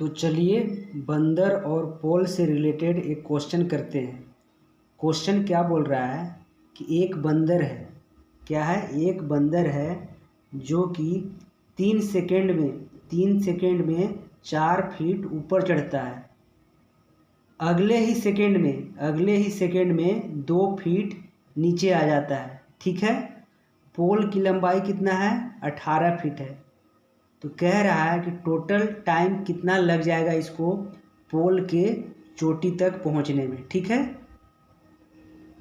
तो चलिए बंदर और पोल से रिलेटेड एक क्वेश्चन करते हैं। क्वेश्चन क्या बोल रहा है कि एक बंदर है, क्या है, एक बंदर है जो कि 3 सेकंड में 4 फीट ऊपर चढ़ता है। अगले ही सेकंड में 2 फीट नीचे आ जाता है। ठीक है, पोल की लंबाई कितना है, 18 फीट है। तो कह रहा है कि टोटल टाइम कितना लग जाएगा इसको पोल के चोटी तक पहुंचने में। ठीक है,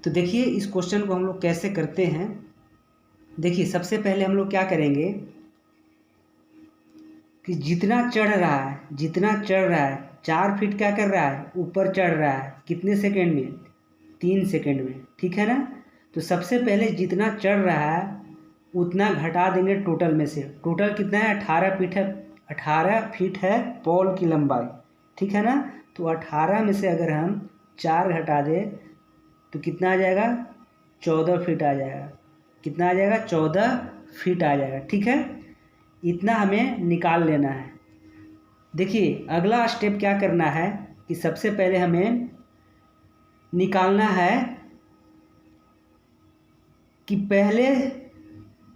तो देखिए इस क्वेश्चन को हम लोग कैसे करते हैं। देखिए सबसे पहले हम लोग क्या करेंगे कि जितना चढ़ रहा है 4 फीट क्या कर रहा है, ऊपर चढ़ रहा है। कितने सेकंड में, 3 सेकंड में। ठीक है ना, तो सबसे पहले जितना चढ़ रहा है उतना घटा देंगे टोटल में से। टोटल कितना है, 18 फीट है। 18 फीट है पोल की लंबाई। ठीक है ना, तो 18 में से अगर हम 4 घटा दें तो कितना आ जाएगा, 14 फीट आ जाएगा। कितना आ जाएगा, 14 फीट आ जाएगा। ठीक है, इतना हमें निकाल लेना है। देखिए अगला स्टेप क्या करना है कि सबसे पहले हमें निकालना है कि पहले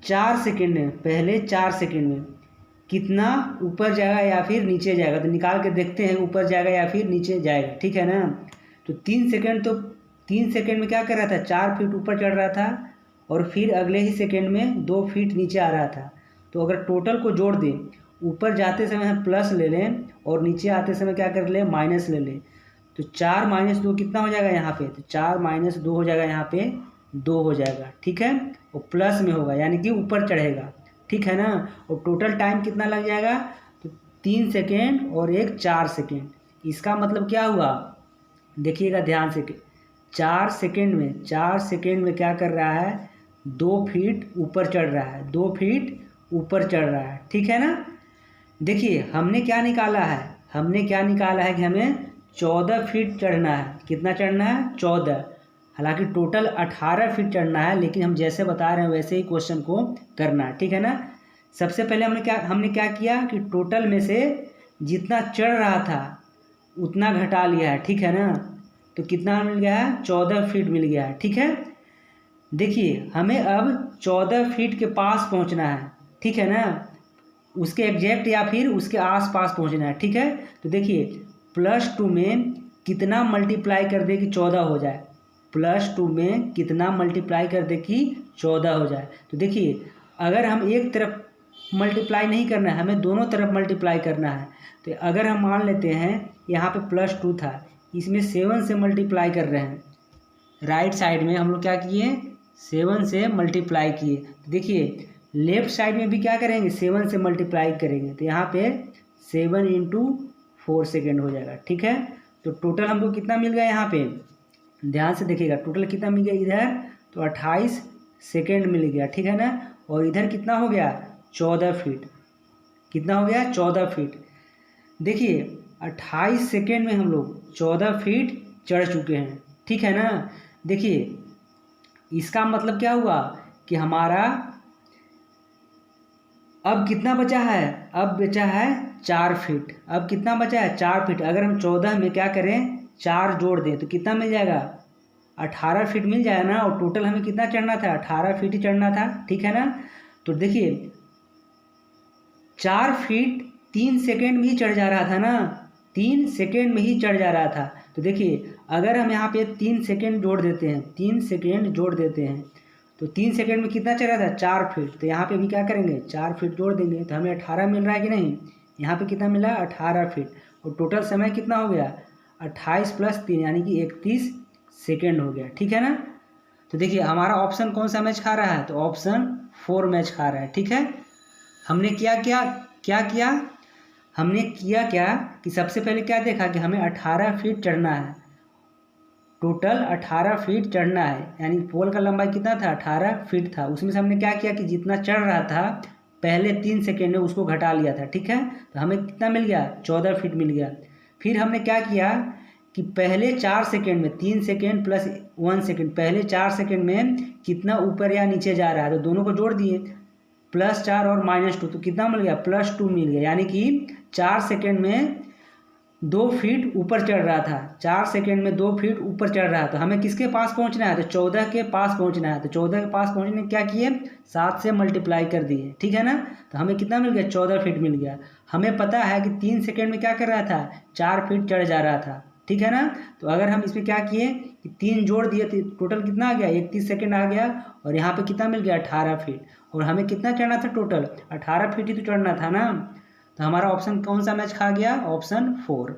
4 सेकंड में कितना ऊपर जाएगा या फिर नीचे जाएगा। तो निकाल के देखते हैं ऊपर जाएगा या फिर नीचे जाएगा। ठीक है ना, तो 3 सेकंड में क्या कर रहा था, 4 फीट ऊपर चढ़ रहा था और फिर अगले ही सेकंड में 2 फीट नीचे आ रहा था। तो अगर टोटल को जोड़ दें, ऊपर जाते समय हम प्लस ले लें और नीचे आते समय क्या कर लें, माइनस ले लें। तो 4 - 2 कितना हो जाएगा यहाँ पे, तो 4 - 2 हो जाएगा, यहाँ पे 2 हो जाएगा। ठीक है, वो प्लस में होगा यानी कि ऊपर चढ़ेगा। ठीक है ना, और टोटल टाइम कितना लग जाएगा, तो 3 सेकेंड और एक 4 सेकेंड। इसका मतलब क्या हुआ, देखिएगा ध्यान से, 4 सेकेंड में क्या कर रहा है, 2 फीट ऊपर चढ़ रहा है, 2 फीट ऊपर चढ़ रहा है। ठीक है ना, देखिए हमने क्या निकाला है कि हमें 14 फीट चढ़ना है। कितना चढ़ना है, 14। हालांकि टोटल 18 फीट चढ़ना है, लेकिन हम जैसे बता रहे हैं वैसे ही क्वेश्चन को करना है। ठीक है ना, सबसे पहले हमने क्या किया कि टोटल में से जितना चढ़ रहा था उतना घटा लिया है। ठीक है ना, तो कितना मिल गया है, 14 फीट मिल गया है। ठीक है, देखिए हमें अब 14 फीट के पास पहुंचना है। ठीक है ना, उसके एग्जैक्ट या फिर उसके आसपास पहुंचना है। ठीक है, तो देखिए +2 में कितना मल्टीप्लाई कर दे कि 14 हो जाए, +2 में कितना मल्टीप्लाई कर दे कि 14 हो जाए। तो देखिए अगर हम एक तरफ मल्टीप्लाई नहीं करना है, हमें दोनों तरफ मल्टीप्लाई करना है। तो अगर हम मान लेते हैं यहाँ पे +2 था, इसमें 7 से मल्टीप्लाई कर रहे हैं। राइट साइड में हम लोग क्या किए, 7 से मल्टीप्लाई किए। तो देखिए लेफ्ट साइड में भी क्या करेंगे, 7 से मल्टीप्लाई करेंगे। तो यहाँ पे 7 × 4 सेकेंड हो जाएगा। ठीक है, तो टोटल हमको कितना मिल गया, यहाँ पे ध्यान से देखिएगा टोटल कितना मिल गया, इधर तो 28 सेकेंड मिल गया। ठीक है ना, और इधर कितना हो गया, 14 फीट। कितना हो गया, 14 फीट। देखिए 28 सेकेंड में हम लोग 14 फीट चढ़ चुके हैं। ठीक है ना, देखिए इसका मतलब क्या हुआ कि हमारा अब कितना बचा है, अब बचा है 4 फीट। अब कितना बचा है, 4 फीट। अगर हम 14 में क्या करें, 4 जोड़ दें तो कितना मिल जाएगा, 18 फीट मिल जाएगा ना। और टोटल हमें कितना चढ़ना था, 18 फीट ही चढ़ना था। ठीक है ना, तो देखिए 4 फीट 3 सेकेंड में ही चढ़ जा रहा था ना, 3 सेकेंड में ही चढ़ जा रहा था। तो देखिए अगर हम यहाँ पे 3 सेकेंड जोड़ देते हैं, 3 सेकेंड जोड़ देते हैं तो 3 सेकेंड में कितना चढ़ा था, 4 फीट। तो यहाँ पे भी क्या करेंगे, 4 फीट जोड़ देंगे तो हमें 18 मिल रहा है कि नहीं। यहाँ पे कितना मिला, 18 फीट। और टोटल समय कितना हो गया, 28 + 3 यानी कि 31 सेकेंड हो गया। ठीक है ना, तो देखिए हमारा ऑप्शन कौन सा मैच खा रहा है, तो ऑप्शन 4 मैच खा रहा है। ठीक है, हमने क्या किया कि सबसे पहले क्या देखा कि हमें 18 फीट चढ़ना है, टोटल 18 फीट चढ़ना है। यानी पोल का लंबाई कितना था, 18 फीट था। उसमें से हमने क्या किया कि जितना चढ़ रहा था पहले 3 सेकेंड में उसको घटा लिया था। ठीक है, तो हमें कितना मिल गया, 14 फीट मिल गया। फिर हमने क्या किया कि पहले 4 सेकेंड में 3 सेकेंड + 1 सेकेंड, पहले 4 सेकेंड में कितना ऊपर या नीचे जा रहा है तो दोनों को जोड़ दिए, +4 और -2, तो कितना मिल गया, +2 मिल गया। यानी कि 4 सेकेंड में 2 फीट ऊपर चढ़ रहा था, 4 सेकेंड में 2 फीट ऊपर चढ़ रहा था। हमें किसके पास पहुंचना है? तो 14 के पास पहुंचना है। तो 14 के पास पहुंचने क्या किए? 7 से मल्टीप्लाई कर दिए, ठीक है ना। तो हमें कितना मिल गया? 14 फीट मिल गया। हमें पता है कि 3 सेकेंड में क्या कर रहा था? 4 फीट चढ़ जा रहा था, ठीक है ना। तो अगर हम इसमें क्या किए कि 3 जोड़ दिए तो टोटल कितना आ गया? 31 सेकेंड आ गया। और यहाँ पे कितना मिल गया? 18 फीट। और हमें कितना चढ़ना था? टोटल 18 फीट ही तो चढ़ना था ना। तो हमारा ऑप्शन कौन सा मैच खा गया? ऑप्शन 4।